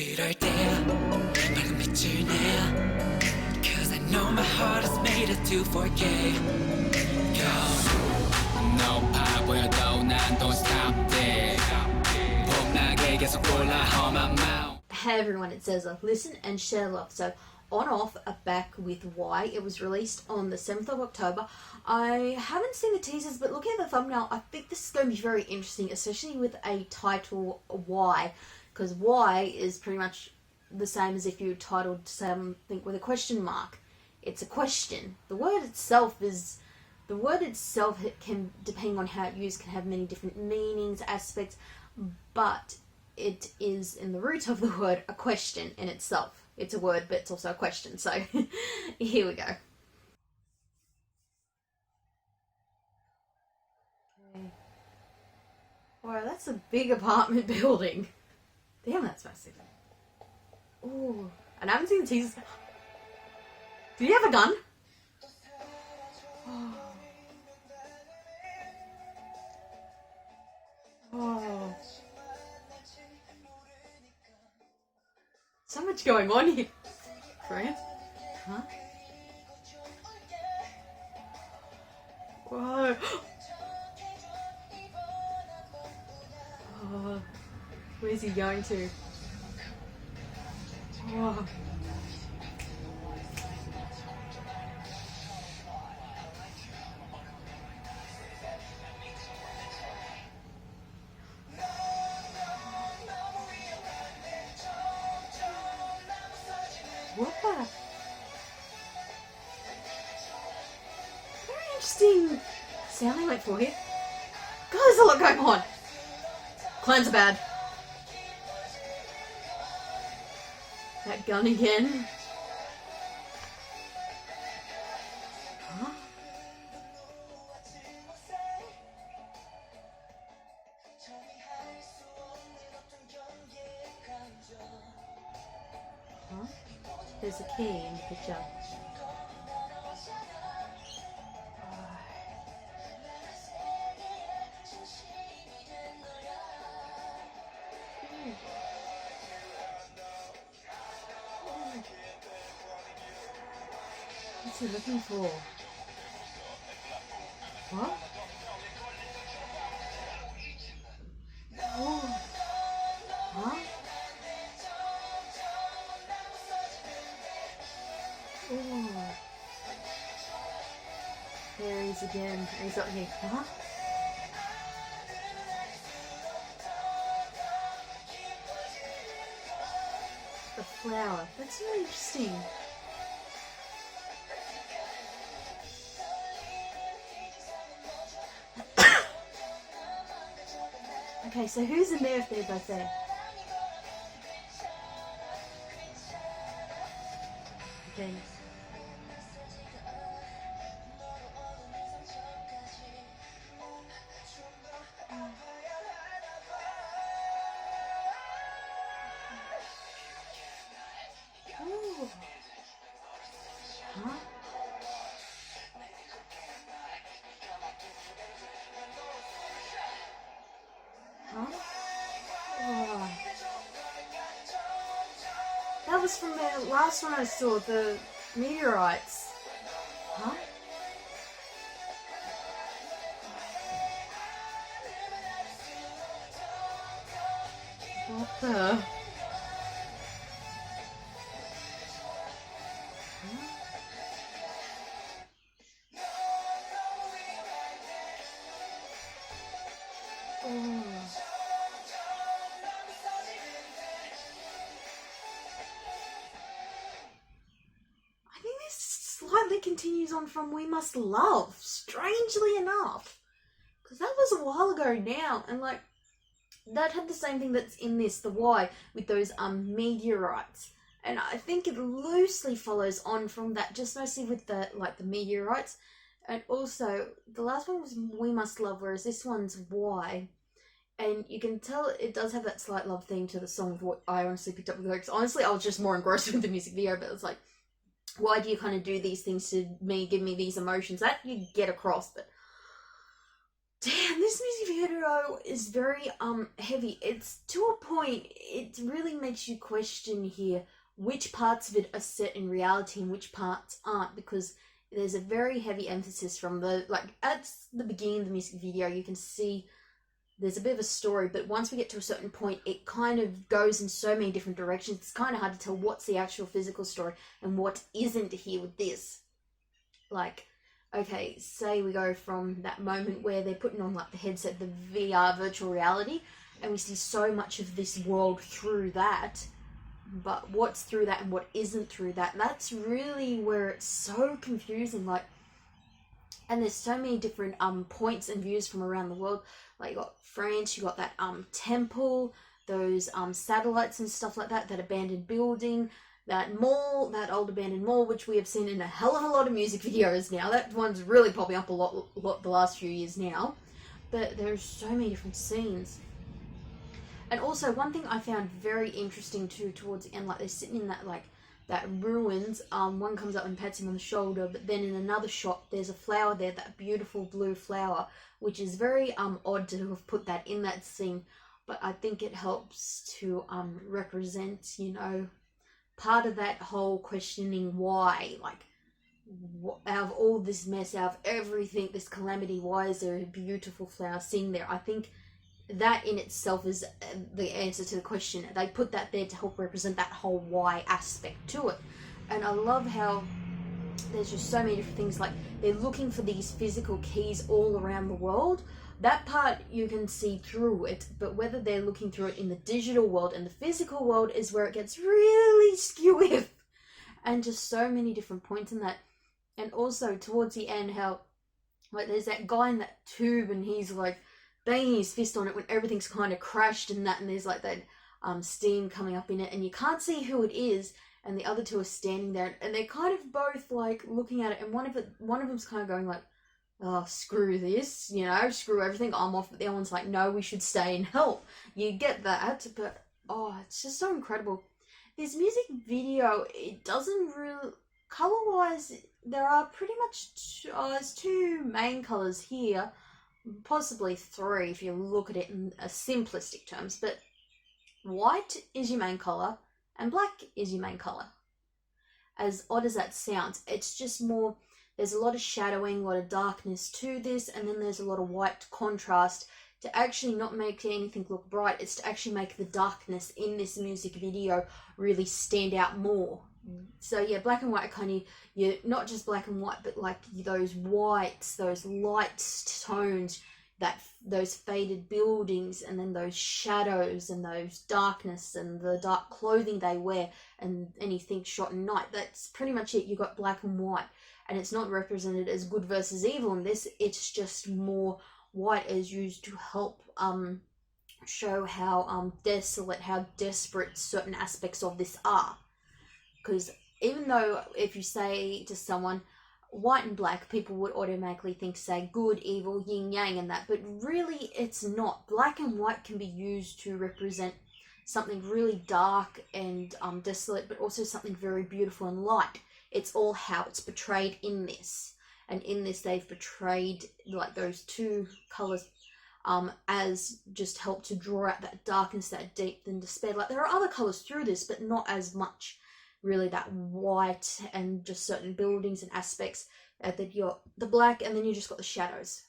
그럴 때야 밝은 빛을 내야 Cause I know my heart is made to forget 높아 보여도 난 don't stop there 봄나게 계속 올라 험한 마음. Hey everyone, it says listen and share love. So ONF are back with Y. It was released on the 7th of October. I haven't seen the teasers, but looking at the thumbnail, I think this is going to be very interesting, especially with a title Y, because Y is pretty much the same as if you titled something with a question mark. It's a question. The word itself it can, depending on how it's used, can have many different meanings, aspects, but it is in the root of the word a question in itself. It's a word, but it's also a question. So here we go. Okay. Wow, that's a big apartment building. Damn, that's massive. Ooh, and I haven't seen the teasers. Do you have a gun? Oh. Oh. So much going on here. Friend? Huh? Whoa. Oh. Where's he going to? Oh. What the? Very interesting sound they went for here. God, there's a lot going on. Clans are bad. That gun again. Huh? Huh? There's a key in the picture. What's he looking for? What? Oh. Huh? Oh. There he is again. He's up here. Huh? The flower. That's really interesting. Okay, so who's in there if they're both there? Okay. Ooh. Huh? Huh? Oh. That was from the last one I saw, the meteorites. Huh? What the? Oh. I think this slightly continues on from We Must Love, strangely enough. Because that was a while ago now, and like, that had the same thing that's in this, the Y, with those meteorites. And I think it loosely follows on from that, just mostly with the meteorites. And also, the last one was We Must Love, whereas this one's Y. And you can tell it does have that slight love theme to the song, what I honestly picked up with lyrics. Honestly, I was just more engrossed with the music video, but it's like, why do you kind of do these things to me, give me these emotions? That you get across, but Damn, this music video is very heavy. It's to a point, it really makes you question here which parts of it are set in reality and which parts aren't, because there's a very heavy emphasis from the, like, at the beginning of the music video, you can see there's a bit of a story, but once we get to a certain point, it kind of goes in so many different directions. It's kind of hard to tell what's the actual physical story and what isn't here with this. Like, okay, say we go from that moment where they're putting on like the headset, the VR virtual reality, and we see so much of this world through that, but what's through that and what isn't through that, that's really where it's so confusing. Like, and there's so many different points and views from around the world. Like, you got France, you got that temple, those satellites and stuff like that, that abandoned building, that mall, that old abandoned mall, which we have seen in a hell of a lot of music videos now. That one's really popping up a lot the last few years now. But there's so many different scenes. And also, one thing I found very interesting too, towards the end, like they're sitting in that, like, that ruins, one comes up and pats him on the shoulder, but then in another shot, there's a flower there, that beautiful blue flower, which is very odd to have put that in that scene, but I think it helps to represent, you know, part of that whole questioning why, like, out of all this mess, out of everything, this calamity, why is there a beautiful flower sitting there? I think that in itself is the answer to the question. They put that there to help represent that whole why aspect to it. And I love how there's just so many different things, like they're looking for these physical keys all around the world. That part you can see through it, but whether they're looking through it in the digital world and the physical world is where it gets really skewy. And just so many different points in that. And also towards the end, how like there's that guy in that tube and he's like banging his fist on it when everything's kind of crashed and that, and there's like that steam coming up in it, and you can't see who it is, and the other two are standing there, and they're kind of both like looking at it, and one of them's kind of going like, oh, screw this, you know, screw everything, I'm off, but the other one's like, no, we should stay and help. You get that, but oh, it's just so incredible. This music video, it doesn't really, color-wise, there are pretty much there's two main colors here, possibly three if you look at it in a simplistic terms, but white is your main color and black is your main color. As odd as that sounds, it's just more, there's a lot of shadowing, a lot of darkness to this, and then there's a lot of white contrast to actually not make anything look bright. It's to actually make the darkness in this music video really stand out more. So yeah, black and white are kind of, you're not just black and white, but like those whites, those light tones, those faded buildings, and then those shadows and those darkness and the dark clothing they wear and anything shot in night. That's pretty much it. You got black and white, and it's not represented as good versus evil in this. It's just more white is used to help show how desolate, how desperate certain aspects of this are. Because even though if you say to someone white and black, people would automatically think, say, good, evil, yin, yang, and that. But really, it's not. Black and white can be used to represent something really dark and desolate, but also something very beautiful and light. It's all how it's portrayed in this. And in this, they've portrayed like those two colours as just help to draw out that darkness, that deep and despair. Like, there are other colours through this, but not as much. Really, that white and just certain buildings and aspects that you're the black, and then you just got the shadows.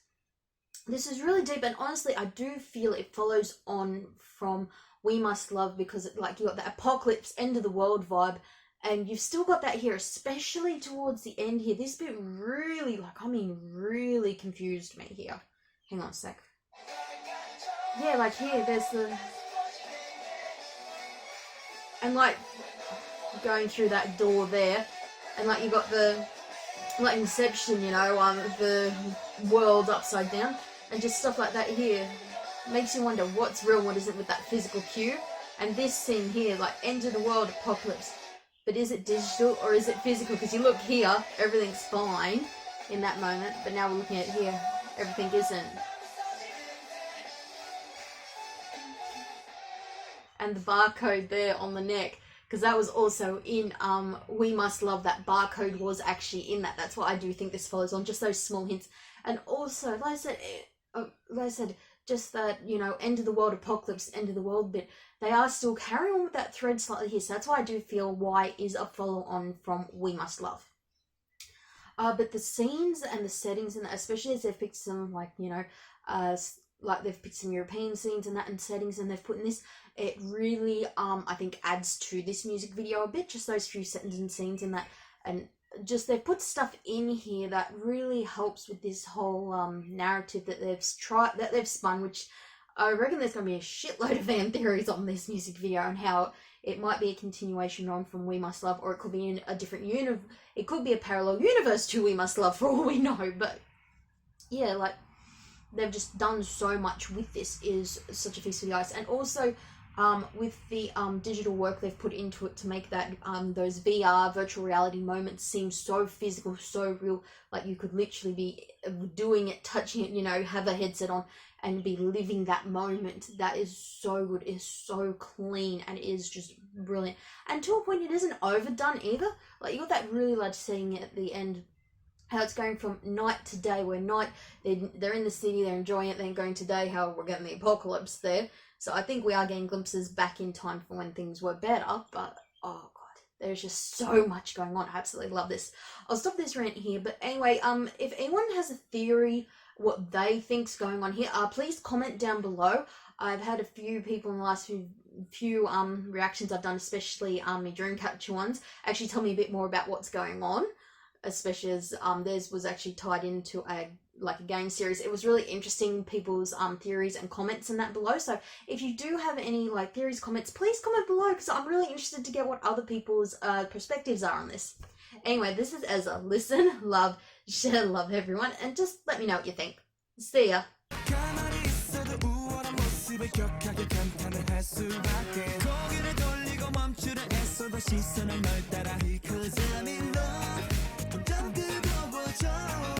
This is really deep, and honestly, I do feel it follows on from We Must Love, because like you got the apocalypse, end of the world vibe, and you've still got that here, especially towards the end here. This bit really, really confused me here. Hang on a sec. Yeah, like here, there's the, and like going through that door there, and like you got the like Inception, you know, the world upside down, and just stuff like that here makes you wonder what's real, what isn't with that physical cue. And this scene here, like end of the world, apocalypse, but is it digital or is it physical? Because you look here, everything's fine in that moment, but now we're looking at here, everything isn't. And the barcode there on the neck, because that was also in We Must Love, that barcode was actually in that. That's why I do think this follows on, just those small hints. And also, like I said, like I said, just that, you know, end of the world apocalypse, end of the world bit, they are still carrying on with that thread slightly here. So that's why I do feel Why is a follow on from We Must Love. But the scenes and the settings, and especially as they've picked some, like, you know, like they've picked some European scenes and that and settings, and they've put in this, it really, I think, adds to this music video a bit, just those few settings and scenes and that, and just they've put stuff in here that really helps with this whole narrative that they've spun, which I reckon there's going to be a shitload of fan theories on this music video and how it might be a continuation on from We Must Love, or it could be in a different it could be a parallel universe to We Must Love for all we know. But yeah, like, they've just done so much with this, is such a feast for the eyes. And also with the digital work they've put into it to make that those VR virtual reality moments seem so physical, so real, like you could literally be doing it, touching it, you know, have a headset on and be living that moment. That is so good, it is so clean, and it is just brilliant. And to a point, it isn't overdone either. Like, you got that really large setting at the end, how it's going from night to day, where night, they're in the city, they're enjoying it, then going to day, how we're getting the apocalypse there. So I think we are getting glimpses back in time for when things were better, but oh god, there's just so much going on. I absolutely love this. I'll stop this rant here, but anyway, if anyone has a theory what they think's going on here, please comment down below. I've had a few people in the last few reactions I've done, especially my Dreamcatcher ones, actually tell me a bit more about what's going on, especially as theirs was actually tied into a game series. It was really interesting, people's theories and comments and that below. So if you do have any like theories, comments, please comment below, because I'm really interested to get what other people's perspectives are on this. Anyway, this is Ezra. Listen, love, share, love everyone, and just let me know what you think. See ya. 격하게 감탄을 할 수밖에 고개를 돌리고 멈추려 애써도 시선은 널 따라 He could